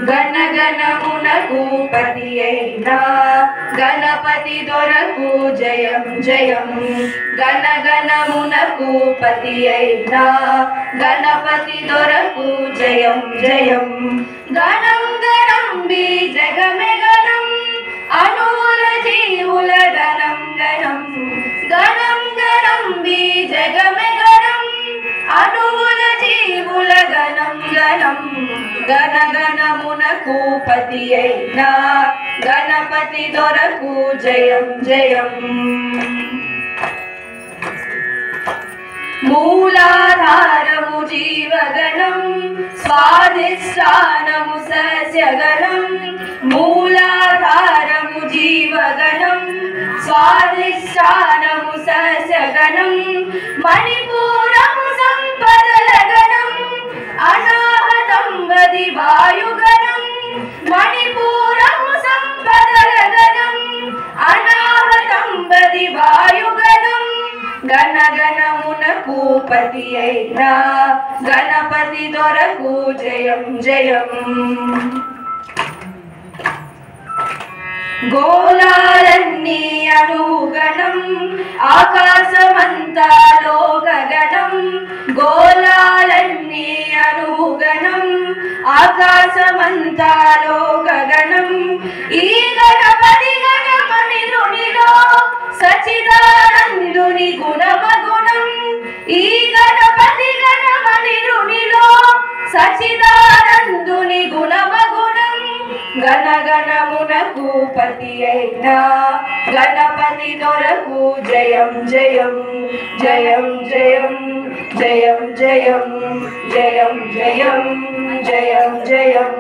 గణగణమునకు పతి అయినా గణపతి దొరకు జయం జయం. గణగణమునకు పతి అయినా గణపతి దొరకు జయం జయం. గణం గణం బి జగమే గణం అణువుల జీవుల గణం గణం. గణం గణం బి జగమే గణం అణువుల జీవుల గణం గణం. గణగణమునకు పతి అయినా గణపతి దొరకు జయం జయం. మూలాధారము జీవగణం స్వాధిష్టానము సస్యగణం. మూలాధారము జీవగణం స్వాధిష్టానము సస్యగణం. మణిపూరము సంపదల గణం అనాహతం వది వాయుగణం. మణిపూరము సంపదల గణం అనాహతం వది వాయుగణం. గణగణమునకు పతి అయినా గణపతి దొరకు జయం జయం. గోళాలన్నీ అణుగణం ఆకాశమంతా లోకగణం. గోళాలన్నీ అణుగణం ఆకాశమంతా లోకగణం. ఈ గణపతి గణమణి రుణిలో సచిదానందుని గుణమగుణం. ఈ గణపతి గణమణి రుణిలో సచిదానందుని గుణమగుణం. గణగణమునకు పతి అయినా గణపతి దొరకు జయం జయం జయం జయం జయం జయం జయం జయం జయం జయం.